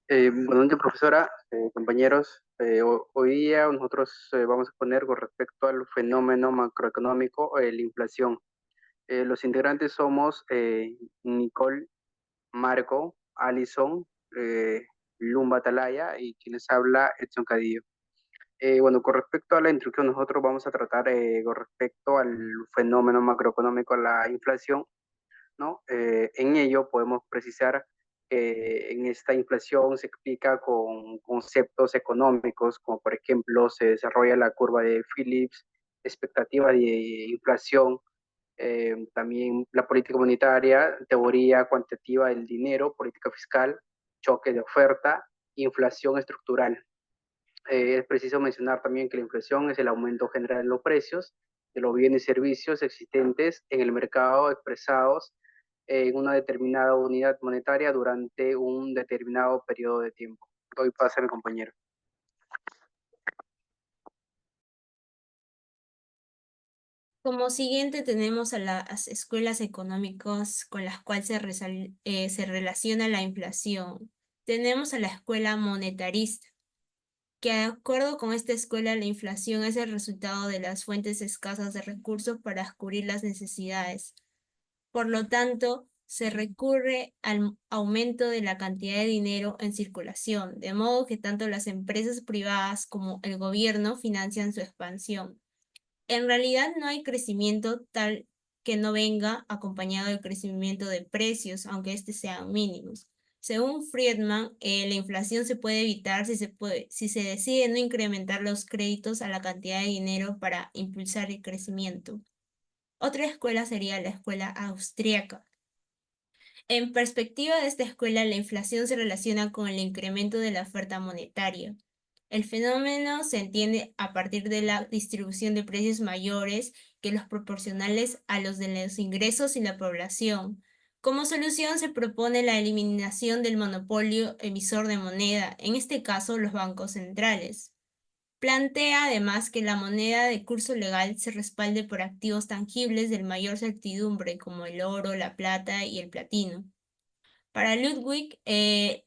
Buenas noches, profesora, compañeros. Hoy día nosotros vamos a poner con respecto al fenómeno macroeconómico, la inflación. Los integrantes somos Nicole, Marco, Alison, Lumba Talaya y quienes habla Edson Cadillo. Bueno, con respecto a la introducción, nosotros vamos a tratar con respecto al fenómeno macroeconómico, la inflación, ¿no? En ello podemos precisar que en esta inflación se explica con conceptos económicos, como por ejemplo se desarrolla la curva de Phillips, expectativa de inflación, también la política monetaria, teoría cuantitativa del dinero, política fiscal, choque de oferta, inflación estructural. Es preciso mencionar también que la inflación es el aumento general de los precios de los bienes y servicios existentes en el mercado expresados en una determinada unidad monetaria durante un determinado periodo de tiempo. Doy paso a mi compañero. Como siguiente tenemos a las escuelas económicas con las cuales se relaciona la inflación. Tenemos a la escuela monetarista, que de acuerdo con esta escuela la inflación es el resultado de las fuentes escasas de recursos para cubrir las necesidades. Por lo tanto, se recurre al aumento de la cantidad de dinero en circulación, de modo que tanto las empresas privadas como el gobierno financian su expansión. En realidad no hay crecimiento tal que no venga acompañado del crecimiento de precios, aunque estos sean mínimos. Según Friedman, la inflación se puede evitar si se decide no incrementar los créditos a la cantidad de dinero para impulsar el crecimiento. Otra escuela sería la escuela austríaca. En perspectiva de esta escuela, la inflación se relaciona con el incremento de la oferta monetaria. El fenómeno se entiende a partir de la distribución de precios mayores que los proporcionales a los de los ingresos y la población. Como solución se propone la eliminación del monopolio emisor de moneda, en este caso los bancos centrales. Plantea además que la moneda de curso legal se respalde por activos tangibles de mayor certidumbre como el oro, la plata y el platino. Para Ludwig,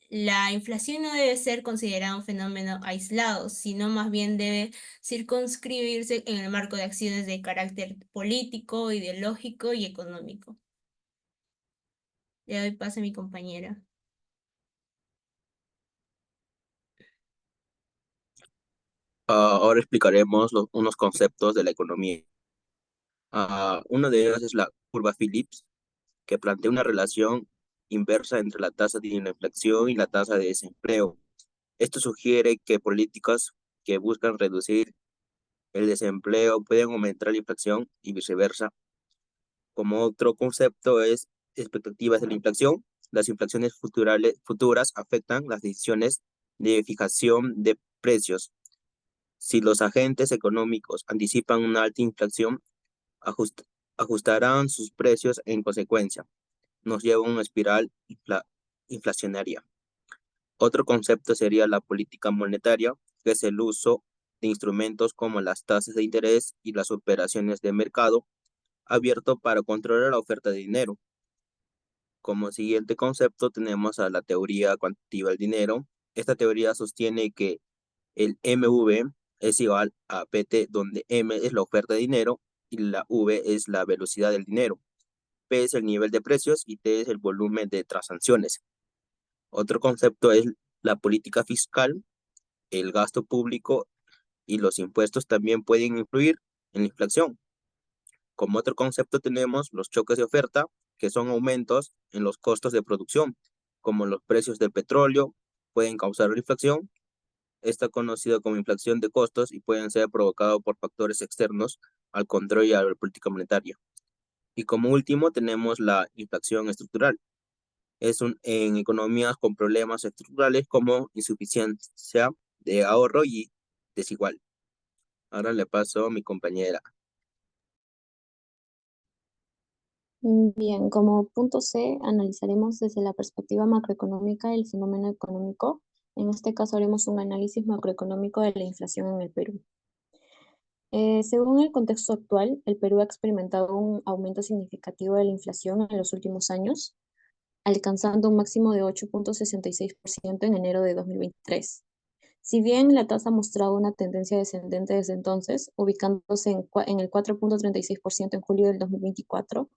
la inflación no debe ser considerada un fenómeno aislado, sino más bien debe circunscribirse en el marco de acciones de carácter político, ideológico y económico. Le doy paso a mi compañera. Ahora explicaremos unos conceptos de la economía. Uno de ellos es la curva Phillips, que plantea una relación inversa entre la tasa de inflación y la tasa de desempleo. Esto sugiere que políticas que buscan reducir el desempleo pueden aumentar la inflación y viceversa. Como otro concepto es expectativas de la inflación. Las inflaciones futuras afectan las decisiones de fijación de precios. Si los agentes económicos anticipan una alta inflación, ajust- ajustarán sus precios en consecuencia. Nos lleva a una espiral inflacionaria. Otro concepto sería la política monetaria, que es el uso de instrumentos como las tasas de interés y las operaciones de mercado abierto para controlar la oferta de dinero. Como siguiente concepto tenemos a la teoría cuantitativa del dinero. Esta teoría sostiene que el MV es igual a PT, donde M es la oferta de dinero y la V es la velocidad del dinero. P es el nivel de precios y T es el volumen de transacciones. Otro concepto es la política fiscal. El gasto público y los impuestos también pueden influir en la inflación. Como otro concepto tenemos los choques de oferta, que son aumentos en los costos de producción, como los precios del petróleo, pueden causar inflación. Está conocido como inflación de costos y pueden ser provocados por factores externos al control y a la política monetaria. Y como último tenemos la inflación estructural. En economías con problemas estructurales como insuficiencia de ahorro y desigual. Ahora le paso a mi compañera. Bien, como punto C, analizaremos desde la perspectiva macroeconómica el fenómeno económico. En este caso haremos un análisis macroeconómico de la inflación en el Perú. Según el contexto actual, el Perú ha experimentado un aumento significativo de la inflación en los últimos años. alcanzando un máximo de 8,66% en enero de 2023. Si bien la tasa ha mostrado una tendencia descendente desde entonces, ubicándose en el 4,36% en julio del 2024,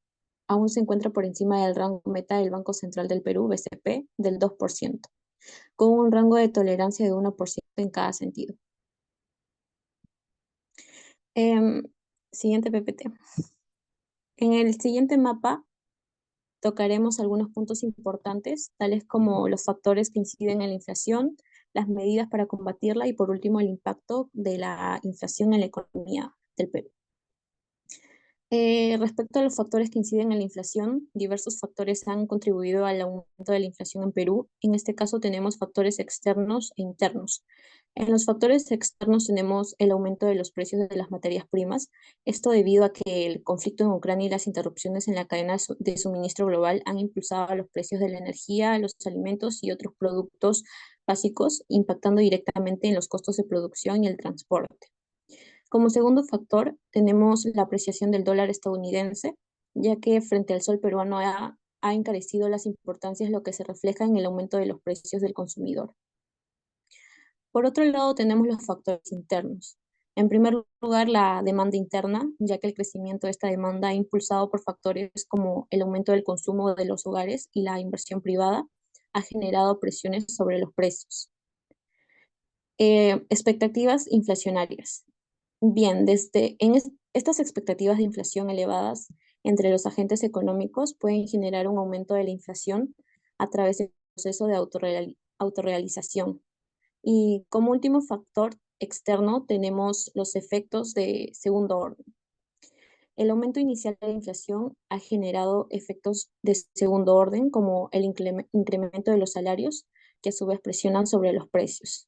aún se encuentra por encima del rango meta del Banco Central del Perú, BCP, del 2%, con un rango de tolerancia de 1% en cada sentido. Em, Siguiente PPT. En el siguiente mapa tocaremos algunos puntos importantes, tales como los factores que inciden en la inflación, las medidas para combatirla y por último el impacto de la inflación en la economía del Perú. Respecto a los factores que inciden en la inflación, diversos factores han contribuido al aumento de la inflación en Perú. En este caso tenemos factores externos e internos. En los factores externos tenemos el aumento de los precios de las materias primas, esto debido a que el conflicto en Ucrania y las interrupciones en la cadena de suministro global han impulsado los precios de la energía, los alimentos y otros productos básicos, impactando directamente en los costos de producción y el transporte. Como segundo factor, tenemos la apreciación del dólar estadounidense, ya que frente al sol peruano ha encarecido las importancias, lo que se refleja en el aumento de los precios del consumidor. Por otro lado, tenemos los factores internos. En primer lugar, la demanda interna, ya que el crecimiento de esta demanda, impulsado por factores como el aumento del consumo de los hogares y la inversión privada, ha generado presiones sobre los precios. Expectativas inflacionarias. Bien, estas expectativas de inflación elevadas entre los agentes económicos pueden generar un aumento de la inflación a través del proceso de autorrealización. Y como último factor externo tenemos los efectos de segundo orden. El aumento inicial de la inflación ha generado efectos de segundo orden, como el incremento de los salarios, que a su vez presionan sobre los precios.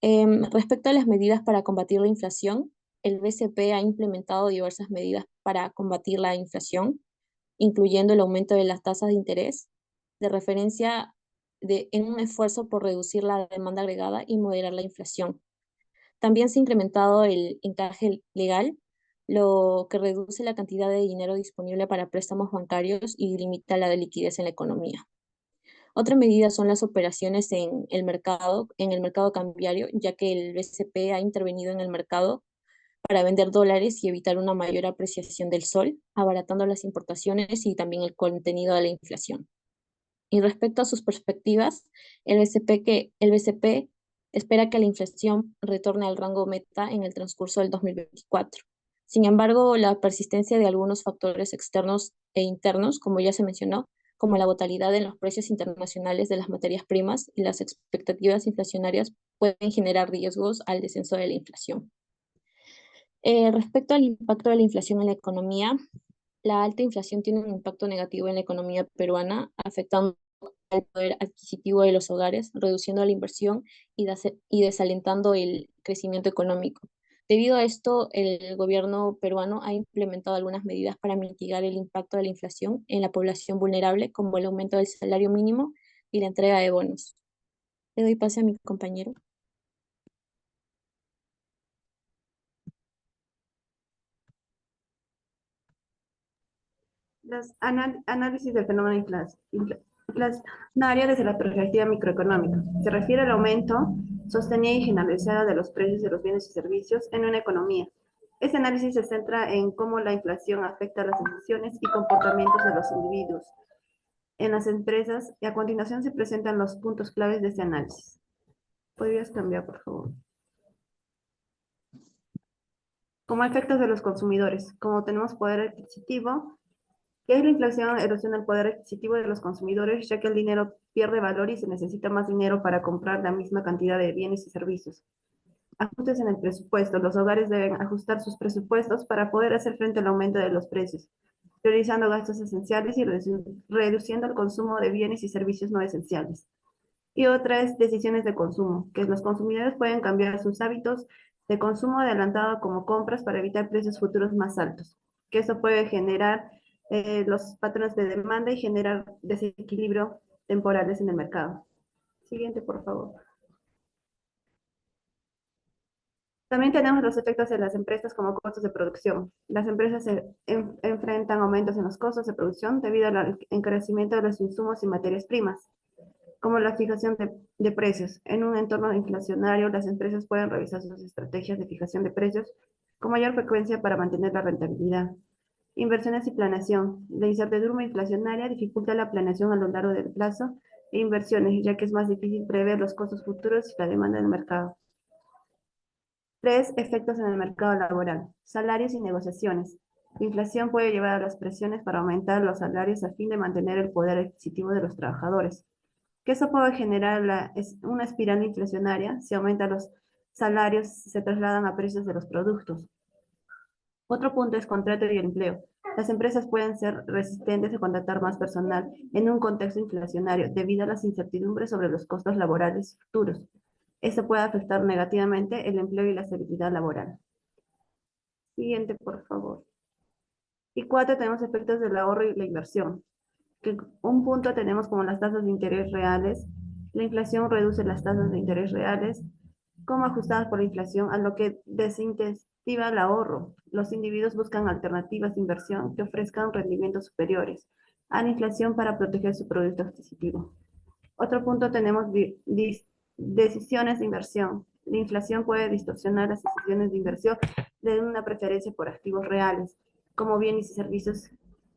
Respecto a las medidas para combatir la inflación, el BCP ha implementado diversas medidas para combatir la inflación, incluyendo el aumento de las tasas de interés de referencia en un esfuerzo por reducir la demanda agregada y moderar la inflación. También se ha incrementado el encaje legal, lo que reduce la cantidad de dinero disponible para préstamos bancarios y limita la liquidez en la economía. Otra medida son las operaciones en el mercado cambiario, ya que el BCP ha intervenido en el mercado para vender dólares y evitar una mayor apreciación del sol, abaratando las importaciones y también el contenido de la inflación. Y respecto a sus perspectivas, el BCP espera que la inflación retorne al rango meta en el transcurso del 2024. Sin embargo, la persistencia de algunos factores externos e internos, como ya se mencionó, como la volatilidad en los precios internacionales de las materias primas y las expectativas inflacionarias, pueden generar riesgos al descenso de la inflación. Respecto al impacto de la inflación en la economía, la alta inflación tiene un impacto negativo en la economía peruana, afectando al poder adquisitivo de los hogares, reduciendo la inversión y desalentando el crecimiento económico. Debido a esto, el gobierno peruano ha implementado algunas medidas para mitigar el impacto de la inflación en la población vulnerable, como el aumento del salario mínimo y la entrega de bonos. Le doy pase a mi compañero. Análisis del fenómeno inflacionario desde la perspectiva microeconómica. Se refiere al aumento sostenido y generalizado de los precios de los bienes y servicios en una economía. Este análisis se centra en cómo la inflación afecta las decisiones y comportamientos de los individuos en las empresas, y a continuación se presentan los puntos claves de este análisis. ¿Podrías cambiar, por favor? Como efectos de los consumidores. Como tenemos poder adquisitivo, ¿qué es la inflación? Erosiona el poder adquisitivo de los consumidores, ya que el dinero pierde valor y se necesita más dinero para comprar la misma cantidad de bienes y servicios. Ajustes en el presupuesto. Los hogares deben ajustar sus presupuestos para poder hacer frente al aumento de los precios, priorizando gastos esenciales y reduciendo el consumo de bienes y servicios no esenciales. Y otra es decisiones de consumo, que los consumidores pueden cambiar sus hábitos de consumo adelantado como compras para evitar precios futuros más altos, que eso puede generar los patrones de demanda y generar desequilibrio temporales en el mercado. Siguiente, por favor. También tenemos los efectos en las empresas como costos de producción. Las empresas enfrentan aumentos en los costos de producción debido al encarecimiento de los insumos y materias primas, como la fijación de precios. En un entorno inflacionario, las empresas pueden revisar sus estrategias de fijación de precios con mayor frecuencia para mantener la rentabilidad. Inversiones y planeación. La incertidumbre inflacionaria dificulta la planeación a lo largo del plazo e inversiones, ya que es más difícil prever los costos futuros y la demanda del mercado. 3. Efectos en el mercado laboral. Salarios y negociaciones. La inflación puede llevar a las presiones para aumentar los salarios a fin de mantener el poder adquisitivo de los trabajadores. Que eso puede generar una espiral inflacionaria si aumentan los salarios, se trasladan a precios de los productos. Otro punto es contrato y el empleo. Las empresas pueden ser resistentes a contratar más personal en un contexto inflacionario debido a las incertidumbres sobre los costos laborales futuros. Esto puede afectar negativamente el empleo y la estabilidad laboral. Siguiente, por favor. Y 4, tenemos efectos del ahorro y la inversión. Que un punto tenemos como las tasas de interés reales. La inflación reduce las tasas de interés reales como ajustadas por la inflación, a lo que desincentiva el ahorro. Los individuos buscan alternativas de inversión que ofrezcan rendimientos superiores a la inflación para proteger su producto adquisitivo. Otro punto tenemos decisiones de inversión. La inflación puede distorsionar las decisiones de inversión de una preferencia por activos reales, como bienes y servicios,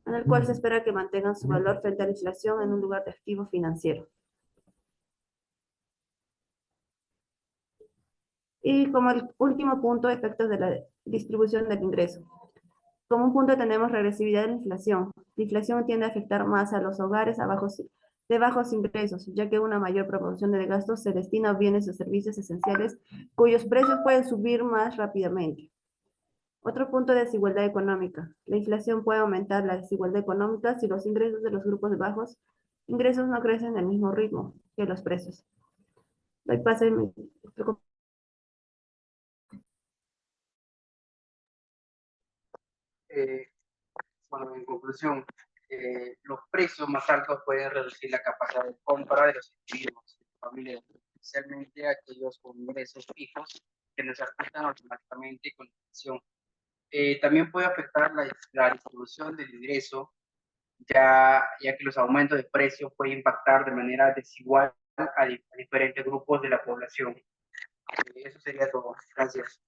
en el cual se espera que mantengan su valor frente a la inflación en un lugar de activo financiero. Y como el último punto, efectos de la distribución del ingreso. Como un punto tenemos regresividad de la inflación. La inflación tiende a afectar más a los hogares de bajos ingresos, ya que una mayor proporción de gastos se destina a bienes o servicios esenciales cuyos precios pueden subir más rápidamente. Otro punto, desigualdad económica. La inflación puede aumentar la desigualdad económica si los ingresos de los grupos de bajos ingresos no crecen al mismo ritmo que los precios. Doy paso Bueno, en conclusión, los precios más altos pueden reducir la capacidad de compra de los individuos y familias, especialmente aquellos con ingresos fijos que no se ajustan automáticamente con la inflación. También puede afectar la distribución del ingreso, ya que los aumentos de precios pueden impactar de manera desigual a diferentes grupos de la población. Eso sería todo. Gracias.